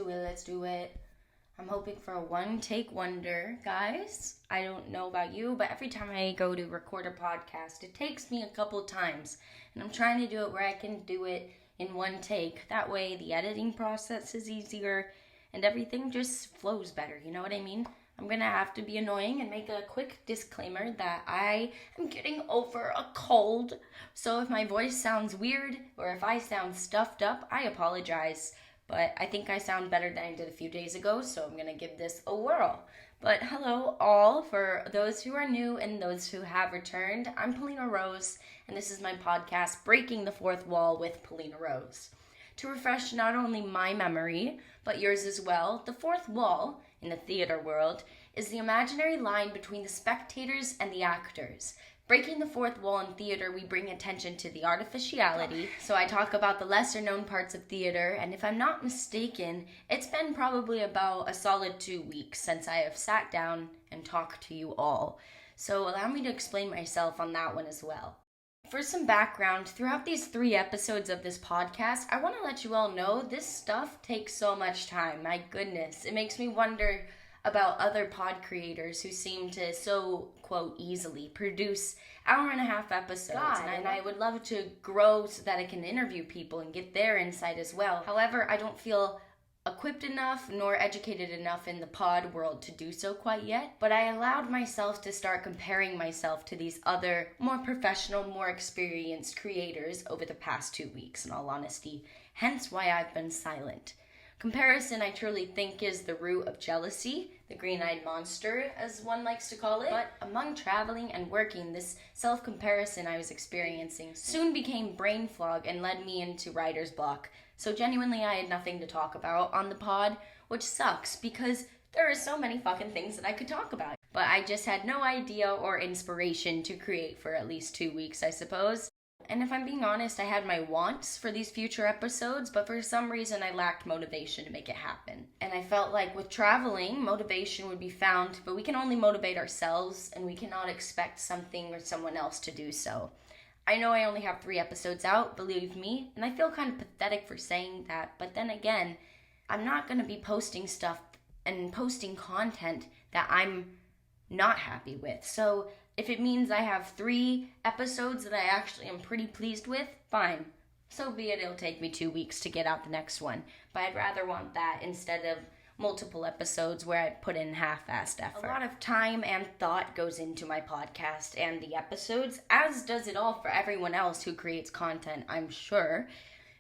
do it. I'm hoping for a one-take wonder, guys. I don't know about you, but every time I go to record a podcast, it takes me a couple times. And I'm trying to do it where I can do it in one take. That way the editing process is easier and everything just flows better, you know what I mean? I'm going to have to be annoying and make a quick disclaimer that I am getting over a cold. So if my voice sounds weird or if I sound stuffed up, I apologize. But I think I sound better than I did a few days ago, so I'm going to give this a whirl. But hello all, for those who are new and those who have returned. I'm Polina Rose, and this is my podcast, Breaking the Fourth Wall with Polina Rose. To refresh not only my memory, but yours as well, the fourth wall, in the theater world, is the imaginary line between the spectators and the actors. Breaking the fourth wall in theater, we bring attention to the artificiality. So I talk about the lesser known parts of theater, and if I'm not mistaken, it's been probably about a solid 2 weeks since I have sat down and talked to you all. So allow me to explain myself on that one as well. For some background, throughout these 3 episodes of this podcast, I want to let you all know this stuff takes so much time. My goodness, it makes me wonder about other pod creators who seem to so, quote, easily produce hour-and-a-half episodes. And I would love to grow so that I can interview people and get their insight as well. However, I don't feel equipped enough nor educated enough in the pod world to do so quite yet, but I allowed myself to start comparing myself to these other more professional, more experienced creators over the past 2 weeks, in all honesty, hence why I've been silent. Comparison, I truly think, is the root of jealousy, the green-eyed monster, as one likes to call it. But among traveling and working, this self-comparison I was experiencing soon became brain fog and led me into writer's block. So genuinely, I had nothing to talk about on the pod, which sucks because there are so many fucking things that I could talk about. But I just had no idea or inspiration to create for at least 2 weeks, I suppose. And if I'm being honest, I had my wants for these future episodes, but for some reason I lacked motivation to make it happen. And I felt like with traveling, motivation would be found, but we can only motivate ourselves, and we cannot expect something or someone else to do so. I know I only have 3 episodes out, believe me, and I feel kind of pathetic for saying that, but then again, I'm not going to be posting stuff and posting content that I'm not happy with. So if it means I have 3 episodes that I actually am pretty pleased with, fine. So be it, it'll take me 2 weeks to get out the next one. But I'd rather want that instead of multiple episodes where I put in half-assed effort. A lot of time and thought goes into my podcast and the episodes, as does it all for everyone else who creates content, I'm sure.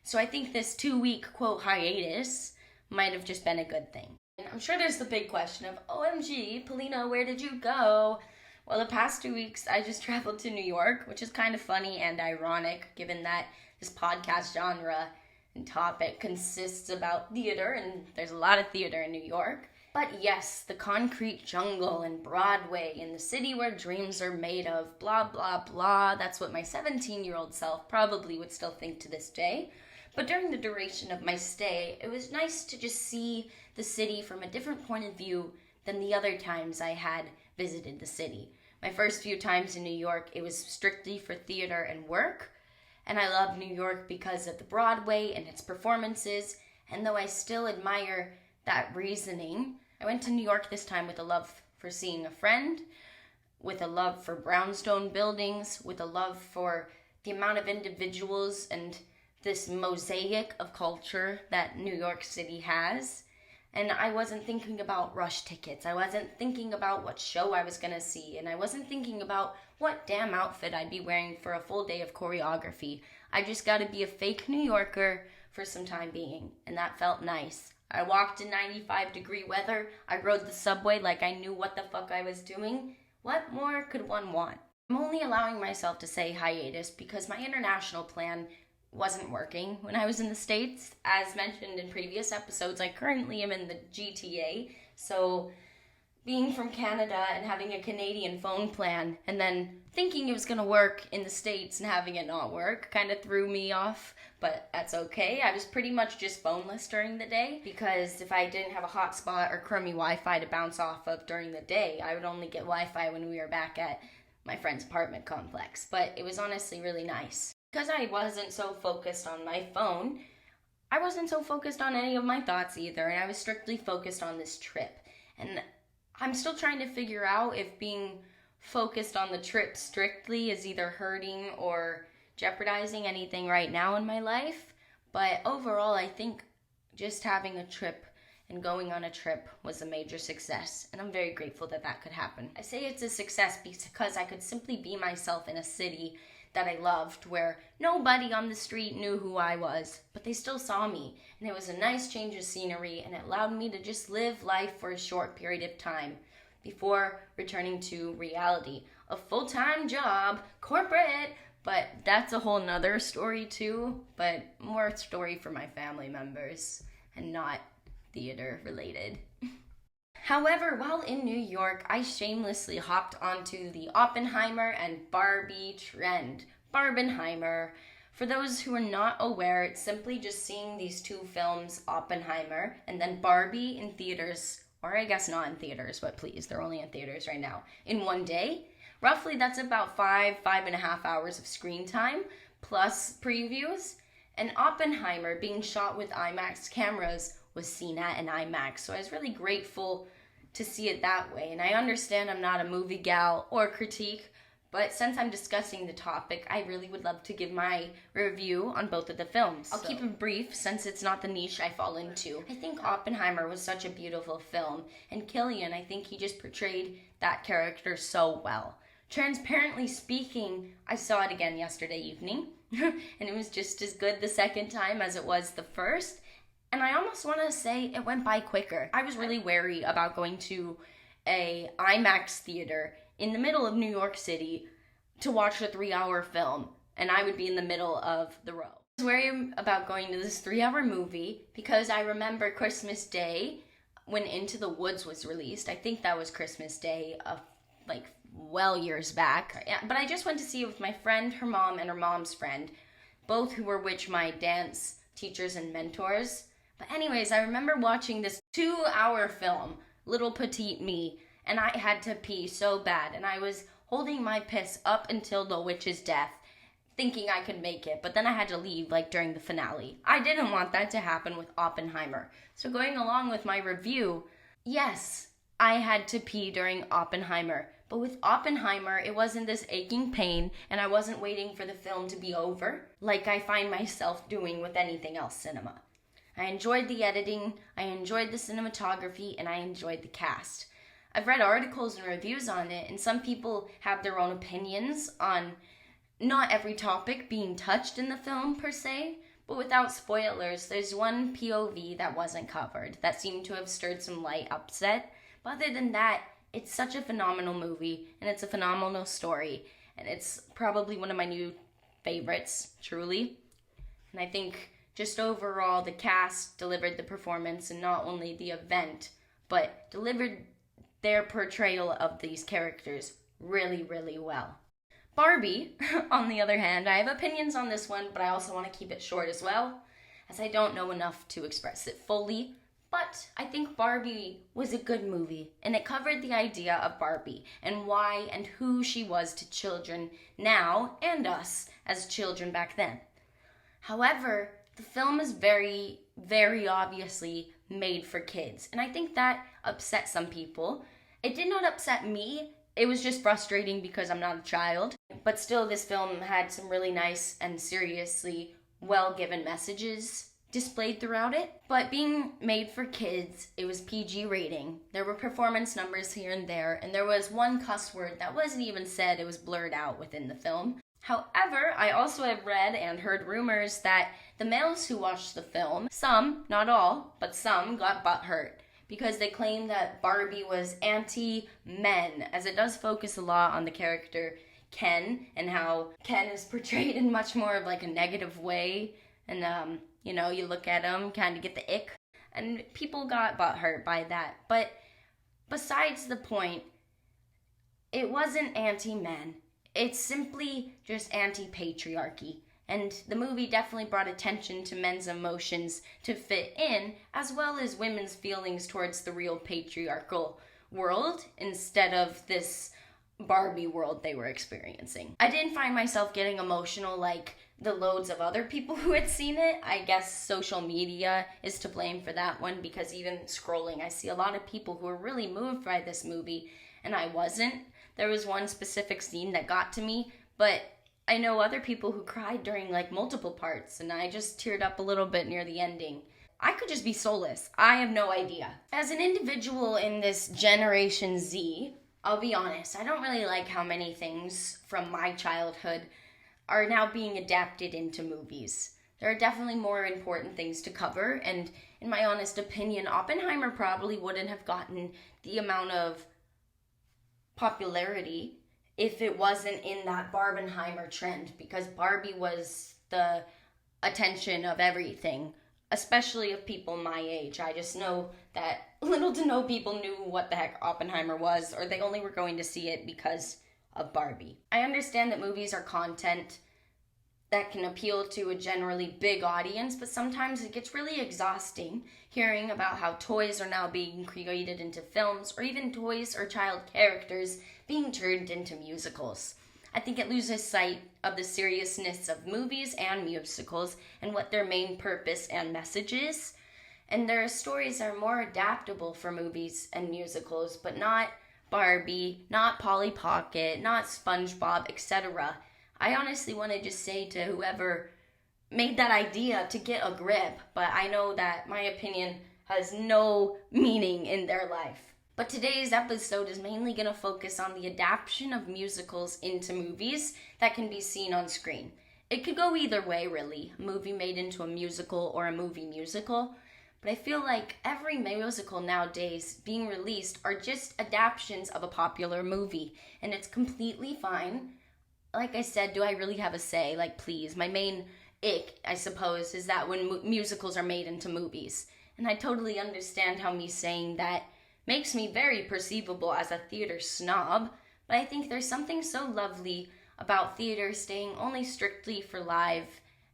So I think this 2-week, quote, hiatus might have just been a good thing. And I'm sure there's the big question of, OMG, Polina, where did you go? Well, the past 2 weeks, I just traveled to New York, which is kind of funny and ironic, given that this podcast genre and topic consists about theater, and there's a lot of theater in New York. But yes, the concrete jungle and Broadway in the city where dreams are made of, blah, blah, blah. That's what my 17-year-old self probably would still think to this day. But during the duration of my stay, it was nice to just see the city from a different point of view than the other times I had visited the city. My first few times in New York, it was strictly for theater and work, and I love New York because of the Broadway and its performances, and though I still admire that reasoning, I went to New York this time with a love for seeing a friend, with a love for brownstone buildings, with a love for the amount of individuals and this mosaic of culture that New York City has. And I wasn't thinking about rush tickets. I wasn't thinking about what show I was going to see. And I wasn't thinking about what damn outfit I'd be wearing for a full day of choreography. I just got to be a fake New Yorker for some time being. And that felt nice. I walked in 95-degree weather. I rode the subway like I knew what the fuck I was doing. What more could one want? I'm only allowing myself to say hiatus because my international plan wasn't working when I was in the States. As mentioned in previous episodes, I currently am in the GTA, so being from Canada and having a Canadian phone plan and then thinking it was going to work in the States and having it not work kind of threw me off, but that's okay. I was pretty much just phoneless during the day because if I didn't have a hotspot or crummy Wi-Fi to bounce off of during the day, I would only get Wi-Fi when we were back at my friend's apartment complex, but it was honestly really nice. Because I wasn't so focused on my phone, I wasn't so focused on any of my thoughts either, and I was strictly focused on this trip. And I'm still trying to figure out if being focused on the trip strictly is either hurting or jeopardizing anything right now in my life. But overall, I think just having a trip and going on a trip was a major success, and I'm very grateful that that could happen. I say it's a success because I could simply be myself in a city that I loved, where nobody on the street knew who I was, but they still saw me, and it was a nice change of scenery, and it allowed me to just live life for a short period of time before returning to reality. A full-time job, corporate, but that's a whole nother story too, but more story for my family members and not theater related. However, while in New York, I shamelessly hopped onto the Oppenheimer and Barbie trend. Barbenheimer. For those who are not aware, it's simply just seeing these two films, Oppenheimer and then Barbie in theaters, or I guess not in theaters, but please, they're only in theaters right now, in one day. Roughly, that's about 5.5 hours of screen time, plus previews. And Oppenheimer, being shot with IMAX cameras, was seen at an IMAX, so I was really grateful to see it that way. And I understand I'm not a movie gal or critique, but since I'm discussing the topic, I really would love to give my review on both of the films. I'll keep it brief since it's not the niche I fall into. I think Oppenheimer was such a beautiful film, and Cillian, I think he just portrayed that character so well. Transparently speaking, I saw it again yesterday evening, and it was just as good the second time as it was the first. And I almost want to say it went by quicker. I was really wary about going to a IMAX theater in the middle of New York City to watch a 3-hour film, and I would be in the middle of the row. I was wary about going to this 3-hour movie because I remember Christmas Day when Into the Woods was released. I think that was Christmas Day of well years back. Yeah, but I just went to see it with my friend, her mom, and her mom's friend, both who were my dance teachers and mentors. But anyways, I remember watching this 2-hour film, Little Petite Me, and I had to pee so bad, and I was holding my piss up until the witch's death, thinking I could make it, but then I had to leave, during the finale. I didn't want that to happen with Oppenheimer. So going along with my review, yes, I had to pee during Oppenheimer, but with Oppenheimer, it wasn't this aching pain, and I wasn't waiting for the film to be over, like I find myself doing with anything else cinema. I enjoyed the editing, I enjoyed the cinematography, and I enjoyed the cast. I've read articles and reviews on it, and some people have their own opinions on not every topic being touched in the film per se, but without spoilers, there's one POV that wasn't covered that seemed to have stirred some light upset. But other than that, it's such a phenomenal movie, and it's a phenomenal story, and it's probably one of my new favorites, truly. And I think just overall, the cast delivered the performance, and not only the event, but delivered their portrayal of these characters really, really well. Barbie, on the other hand, I have opinions on this one, but I also want to keep it short as well, as I don't know enough to express it fully. But I think Barbie was a good movie, and it covered the idea of Barbie and why and who she was to children now and us as children back then. However, the film is very, very obviously made for kids, and I think that upset some people. It did not upset me. It was just frustrating because I'm not a child. But still, this film had some really nice and seriously well-given messages displayed throughout it. But being made for kids, it was PG rating. There were performance numbers here and there was one cuss word that wasn't even said. It was blurred out within the film. However, I also have read and heard rumors that the males who watched the film, some, not all, but some, got butthurt because they claimed that Barbie was anti-men, as it does focus a lot on the character Ken and how Ken is portrayed in much more of a negative way. And, you look at him, kind of get the ick. And people got butthurt by that. But besides the point, it wasn't anti-men. It's simply just anti-patriarchy. And the movie definitely brought attention to men's emotions to fit in, as well as women's feelings towards the real patriarchal world, instead of this Barbie world they were experiencing. I didn't find myself getting emotional like the loads of other people who had seen it. I guess social media is to blame for that one, because even scrolling, I see a lot of people who are really moved by this movie, and I wasn't. There was one specific scene that got to me, but I know other people who cried during like multiple parts, and I just teared up a little bit near the ending. I could just be soulless. I have no idea. As an individual in this Generation Z, I'll be honest, I don't really like how many things from my childhood are now being adapted into movies. There are definitely more important things to cover, and in my honest opinion, Oppenheimer probably wouldn't have gotten the amount of popularity if it wasn't in that Barbenheimer trend, because Barbie was the attention of everything, especially of people my age. I just know that little to no people knew what the heck Oppenheimer was, or they only were going to see it because of Barbie. I understand that movies are content that can appeal to a generally big audience, but sometimes it gets really exhausting hearing about how toys are now being created into films, or even toys or child characters being turned into musicals. I think it loses sight of the seriousness of movies and musicals and what their main purpose and message is. And there are stories that are more adaptable for movies and musicals, but not Barbie, not Polly Pocket, not SpongeBob, etc. I honestly want to just say to whoever made that idea to get a grip, but I know that my opinion has no meaning in their life. But today's episode is mainly going to focus on the adaptation of musicals into movies that can be seen on screen. It could go either way, really, a movie made into a musical or a movie musical. But I feel like every musical nowadays being released are just adaptations of a popular movie, and it's completely fine. Like I said, do I really have a say? Like, please. My main ick, I suppose, is that when musicals are made into movies. And I totally understand how me saying that makes me very perceivable as a theater snob, but I think there's something so lovely about theater staying only strictly for live,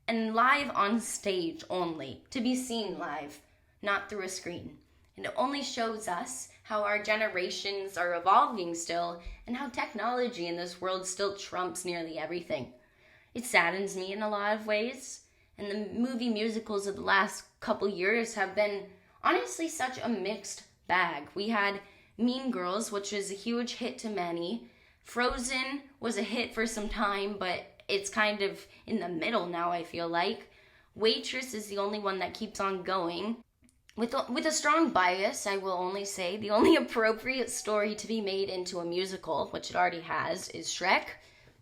and live on stage only, to be seen live, not through a screen. And it only shows us how our generations are evolving still, and how technology in this world still trumps nearly everything. It saddens me in a lot of ways, and the movie musicals of the last couple years have been honestly such a mixed bag. We had Mean Girls, which was a huge hit to many. Frozen was a hit for some time, but it's kind of in the middle now, I feel like. Waitress is the only one that keeps on going. With a strong bias, I will only say the only appropriate story to be made into a musical, which it already has, is Shrek,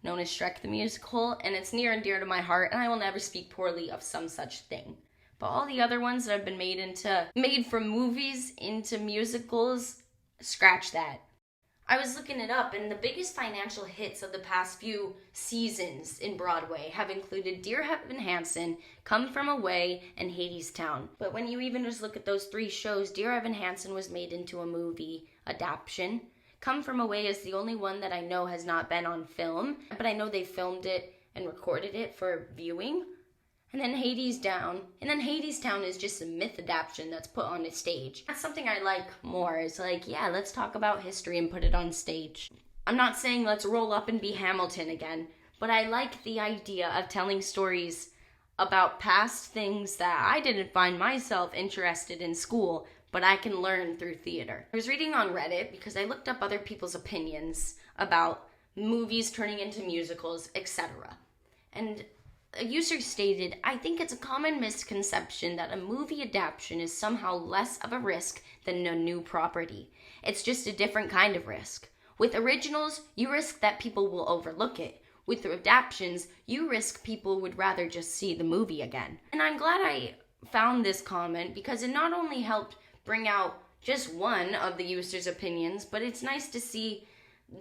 known as Shrek the Musical, and it's near and dear to my heart, and I will never speak poorly of some such thing. But all the other ones that have been made from movies into musicals, scratch that. I was looking it up, and the biggest financial hits of the past few seasons in Broadway have included Dear Evan Hansen, Come From Away, and Hadestown. But when you even just look at those three shows, Dear Evan Hansen was made into a movie adaptation. Come From Away is the only one that I know has not been on film, but I know they filmed it and recorded it for viewing. And then Hadestown is just a myth adaptation that's put on a stage. That's something I like more. It's like, yeah, let's talk about history and put it on stage. I'm not saying let's roll up and be Hamilton again, but I like the idea of telling stories about past things that I didn't find myself interested in school, but I can learn through theater. I was reading on Reddit because I looked up other people's opinions about movies turning into musicals, etc. And a user stated, I think it's a common misconception that a movie adaptation is somehow less of a risk than a new property. It's just a different kind of risk. With originals, you risk that people will overlook it. With adaptations, you risk people would rather just see the movie again. And I'm glad I found this comment because it not only helped bring out just one of the user's opinions, but it's nice to see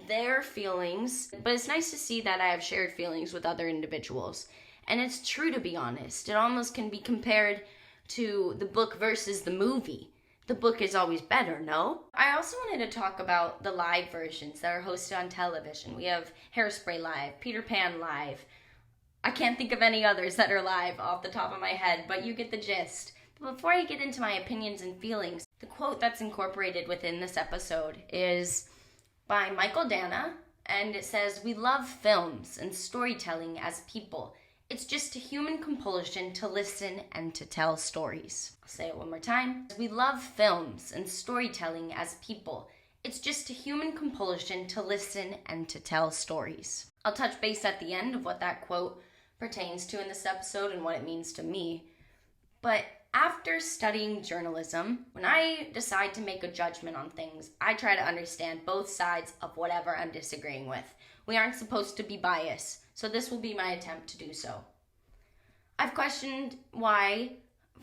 their feelings. But it's nice to see that I have shared feelings with other individuals. And it's true, to be honest. It almost can be compared to the book versus the movie. The book is always better, no? I also wanted to talk about the live versions that are hosted on television. We have Hairspray Live, Peter Pan Live. I can't think of any others that are live off the top of my head, but you get the gist. But before I get into my opinions and feelings, the quote that's incorporated within this episode is by Michael Dana, and it says, "We love films and storytelling as people. It's just a human compulsion to listen and to tell stories. I'll say it one more time. We love films and storytelling as people. It's just a human compulsion to listen and to tell stories. I'll touch base at the end of what that quote pertains to in this episode and what it means to me. But after studying journalism, when I decide to make a judgment on things, I try to understand both sides of whatever I'm disagreeing with. We aren't supposed to be biased, so this will be my attempt to do so. I've questioned why,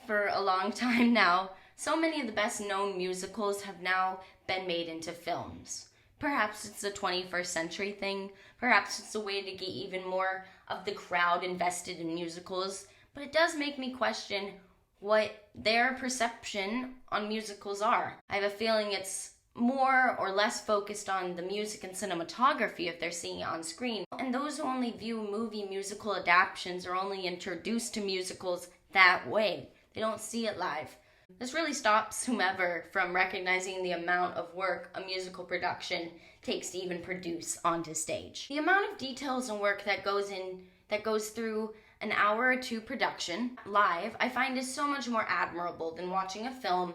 for a long time now, so many of the best known musicals have now been made into films. Perhaps it's a 21st century thing, perhaps it's a way to get even more of the crowd invested in musicals, but it does make me question what their perception on musicals are. I have a feeling it's more or less focused on the music and cinematography if they're seeing it on screen. And those who only view movie musical adaptations are only introduced to musicals that way. They don't see it live. This really stops whomever from recognizing the amount of work a musical production takes to even produce onto stage. The amount of details and work that goes through an hour or two production live, I find is so much more admirable than watching a film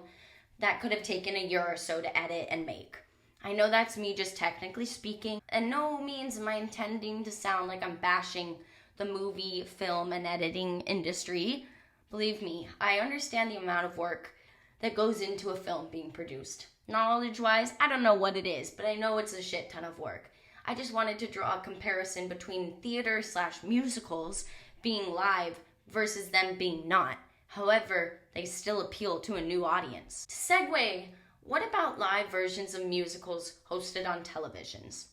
that could have taken a year or so to edit and make. I know that's me just technically speaking, and no means am I intending to sound like I'm bashing the movie, film, and editing industry. Believe me, I understand the amount of work that goes into a film being produced. Knowledge-wise, I don't know what it is, but I know it's a shit ton of work. I just wanted to draw a comparison between theater/musicals being live versus them being not. However, they still appeal to a new audience. To segue, what about live versions of musicals hosted on televisions?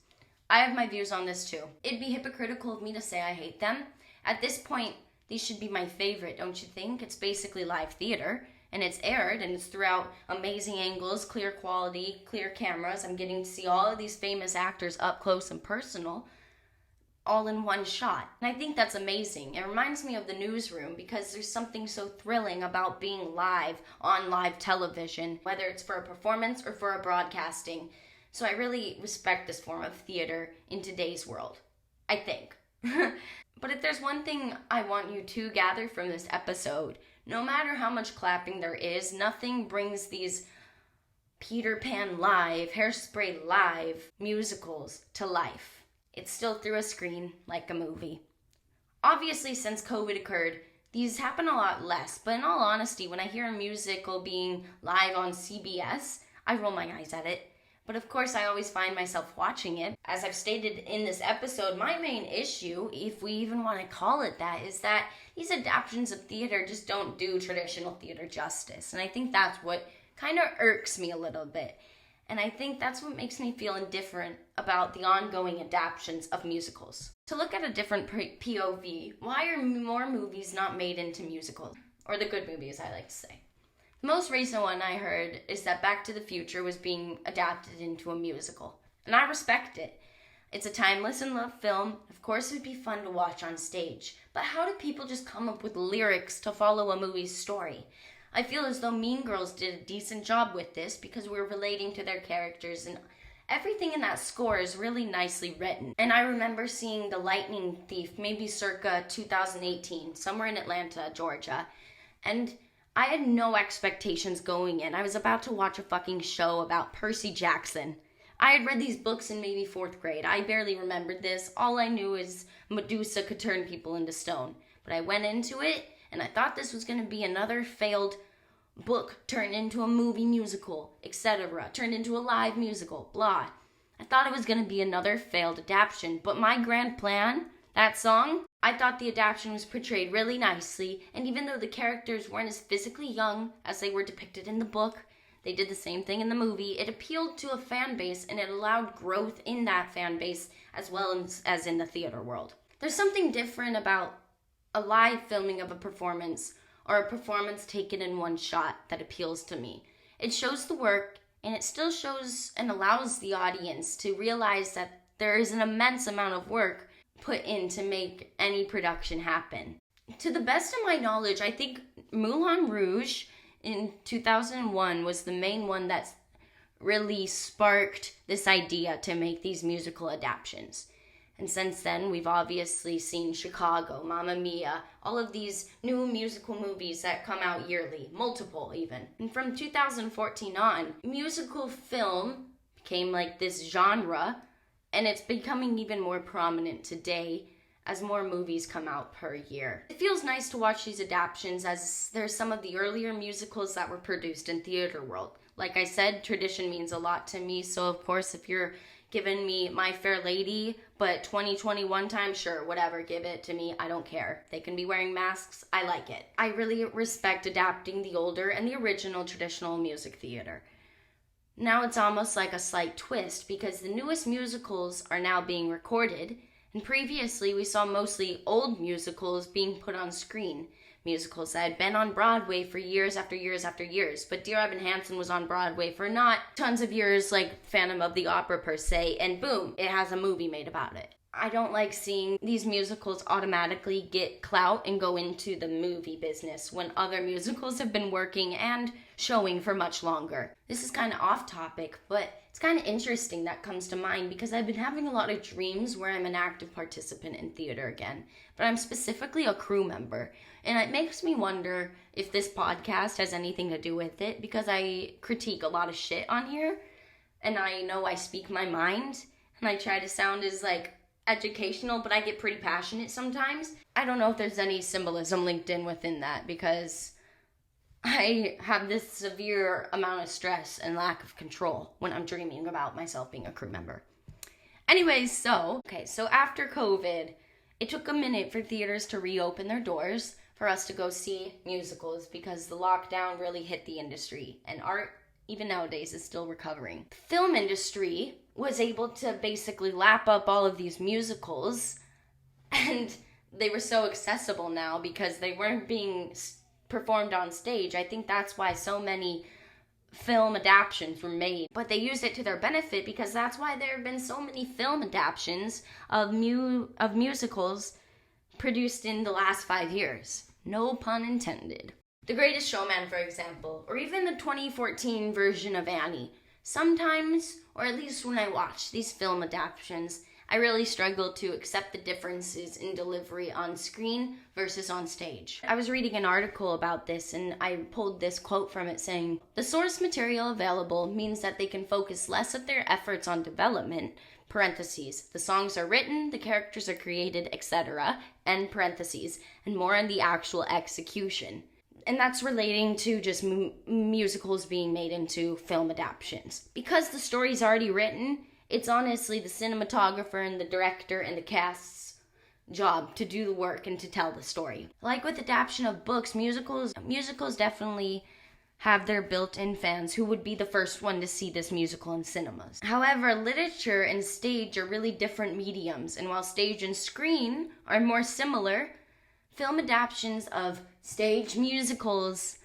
I have my views on this too. It'd be hypocritical of me to say I hate them. At this point, these should be my favorite, don't you think? It's basically live theater, and it's aired, and it's throughout amazing angles, clear quality, clear cameras. I'm getting to see all of these famous actors up close and personal, all in one shot. And I think that's amazing. It reminds me of The Newsroom because there's something so thrilling about being live on live television, whether it's for a performance or for a broadcasting. So I really respect this form of theater in today's world, I think. But if there's one thing I want you to gather from this episode, no matter how much clapping there is, nothing brings these Peter Pan live, Hairspray live musicals to life. It's still through a screen, like a movie. Obviously, since COVID occurred, these happen a lot less, but in all honesty, when I hear a musical being live on CBS, I roll my eyes at it. But of course, I always find myself watching it. As I've stated in this episode, my main issue, if we even want to call it that, is that these adaptations of theater just don't do traditional theater justice. And I think that's what kind of irks me a little bit. And I think that's what makes me feel indifferent about the ongoing adaptations of musicals. To look at a different POV, why are more movies not made into musicals? Or the good movies, I like to say. The most recent one I heard is that Back to the Future was being adapted into a musical. And I respect it. It's a timeless and loved film. Of course it would be fun to watch on stage. But how do people just come up with lyrics to follow a movie's story? I feel as though Mean Girls did a decent job with this because we're relating to their characters and everything in that score is really nicely written. And I remember seeing The Lightning Thief, maybe circa 2018, somewhere in Atlanta, Georgia. And I had no expectations going in. I was about to watch a fucking show about Percy Jackson. I had read these books in maybe 4th grade. I barely remembered this. All I knew is Medusa could turn people into stone. But I went into it, and I thought this was going to be another failed book turned into a movie musical, etc., turned into a live musical, blah. I thought it was going to be another failed adaptation, but my grand plan, that song, I thought the adaptation was portrayed really nicely, and even though the characters weren't as physically young as they were depicted in the book, they did the same thing in the movie. It appealed to a fan base, and it allowed growth in that fan base as well as in the theater world. There's something different about a live filming of a performance or a performance taken in one shot that appeals to me. It shows the work, and it still shows and allows the audience to realize that there is an immense amount of work put in to make any production happen. To the best of my knowledge, I think Moulin Rouge in 2001 was the main one that really sparked this idea to make these musical adaptations. And since then, we've obviously seen Chicago, Mamma Mia, all of these new musical movies that come out yearly, multiple even. And from 2014 on, musical film became like this genre, and it's becoming even more prominent today as more movies come out per year. It feels nice to watch these adaptations, as there's some of the earlier musicals that were produced in theater world. Like I said, tradition means a lot to me, so of course if you're giving me My Fair Lady, but 2021 time, sure, whatever, give it to me, I don't care. They can be wearing masks, I like it. I really respect adapting the older and the original traditional music theater. Now it's almost like a slight twist, because the newest musicals are now being recorded, and previously we saw mostly old musicals being put on screen. Musicals that had been on Broadway for years after years after years. But Dear Evan Hansen was on Broadway for not tons of years like Phantom of the Opera per se, and boom, it has a movie made about it. I don't like seeing these musicals automatically get clout and go into the movie business when other musicals have been working and showing for much longer. This is kind of off topic, but it's kind of interesting that comes to mind because I've been having a lot of dreams where I'm an active participant in theater again, but I'm specifically a crew member. And it makes me wonder if this podcast has anything to do with it, because I critique a lot of shit on here, and I know I speak my mind, and I try to sound as educational, but I get pretty passionate sometimes. I don't know if there's any symbolism linked in within that, because I have this severe amount of stress and lack of control when I'm dreaming about myself being a crew member. Anyways, so after COVID, it took a minute for theaters to reopen their doors for us to go see musicals, because the lockdown really hit the industry, and art, even nowadays, is still recovering. The film industry was able to basically lap up all of these musicals, and they were so accessible now because they weren't being performed on stage. I think that's why so many film adaptations were made, but they used it to their benefit, because that's why there have been so many film adaptations of musicals produced in the last 5 years. No pun intended. The Greatest Showman, for example, or even the 2014 version of Annie. Sometimes, or at least when I watch these film adaptations, I really struggle to accept the differences in delivery on screen versus on stage. I was reading an article about this, and I pulled this quote from it saying, "The source material available means that they can focus less of their efforts on development, parentheses, the songs are written, the characters are created, etc., end parentheses, and more on the actual execution." And that's relating to just musicals being made into film adaptations. Because the story's already written, it's honestly the cinematographer and the director and the cast's job to do the work and to tell the story. Like with adaptation of books, musicals definitely have their built-in fans who would be the first one to see this musical in cinemas. However, literature and stage are really different mediums, and while stage and screen are more similar, film adaptations of stage musicals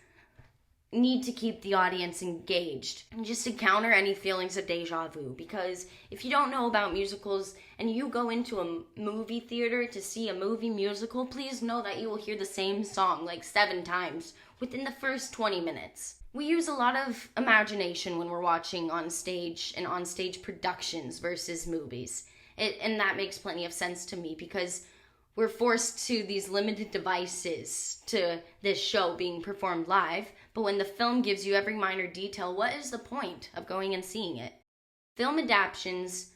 need to keep the audience engaged, and just to counter any feelings of deja vu, because if you don't know about musicals and you go into a movie theater to see a movie musical, please know that you will hear the same song 7 times within the first 20 minutes. We use a lot of imagination when we're watching on stage and on stage productions versus movies, and that makes plenty of sense to me, because we're forced to these limited devices to this show being performed live, but when the film gives you every minor detail, what is the point of going and seeing it? Film adaptations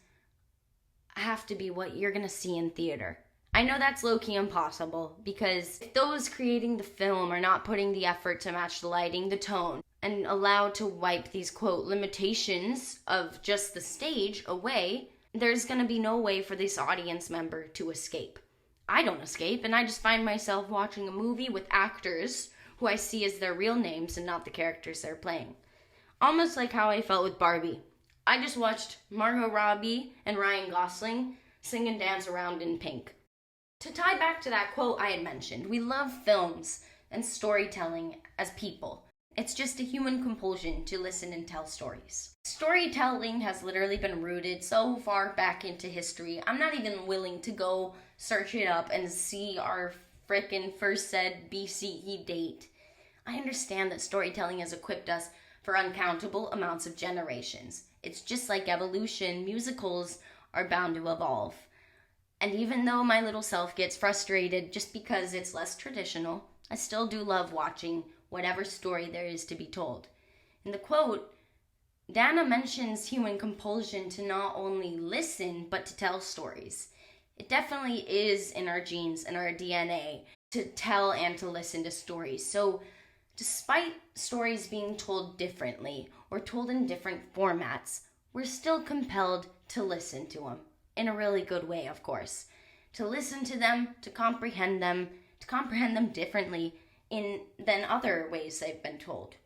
have to be what you're gonna see in theater. I know that's low-key impossible, because if those creating the film are not putting the effort to match the lighting, the tone, and allowed to wipe these, quote, limitations of just the stage away, there's gonna be no way for this audience member to escape. I don't escape, and I just find myself watching a movie with actors who I see as their real names and not the characters they're playing. Almost like how I felt with Barbie. I just watched Margot Robbie and Ryan Gosling sing and dance around in pink. To tie back to that quote I had mentioned, we love films and storytelling as people. It's just a human compulsion to listen and tell stories. Storytelling has literally been rooted so far back into history, I'm not even willing to go search it up and see our frickin' first said BCE date. I understand that storytelling has equipped us for uncountable amounts of generations. It's just like evolution, musicals are bound to evolve. And even though my little self gets frustrated just because it's less traditional, I still do love watching whatever story there is to be told. In the quote, Dana mentions human compulsion to not only listen, but to tell stories. It definitely is in our genes and our DNA to tell and to listen to stories. So despite stories being told differently or told in different formats, we're still compelled to listen to them. In a really good way, of course. To listen to them, to comprehend them differently than other ways they've been told.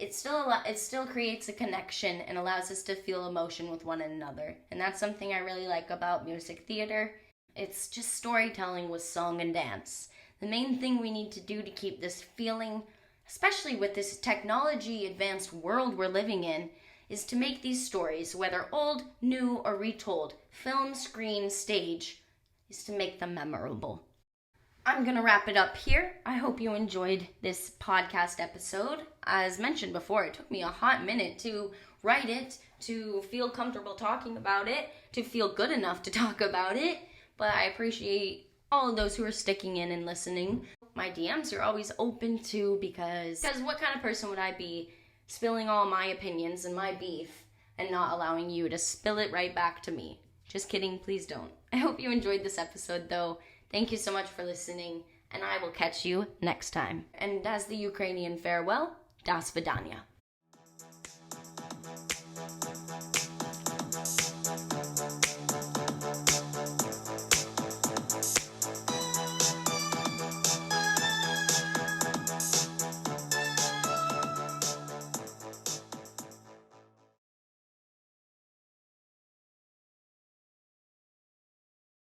It still creates a connection and allows us to feel emotion with one another. And that's something I really like about music theater. It's just storytelling with song and dance. The main thing we need to do to keep this feeling, especially with this technology advanced world we're living in, is to make these stories, whether old, new, or retold, film, screen, stage, is to make them memorable. I'm going to wrap it up here. I hope you enjoyed this podcast episode. As mentioned before, it took me a hot minute to write it, to feel comfortable talking about it, to feel good enough to talk about it. But I appreciate all of those who are sticking in and listening. My DMs are always open too, because what kind of person would I be spilling all my opinions and my beef and not allowing you to spill it right back to me? Just kidding, please don't. I hope you enjoyed this episode though. Thank you so much for listening, and I will catch you next time. And as the Ukrainian farewell, das vidanya.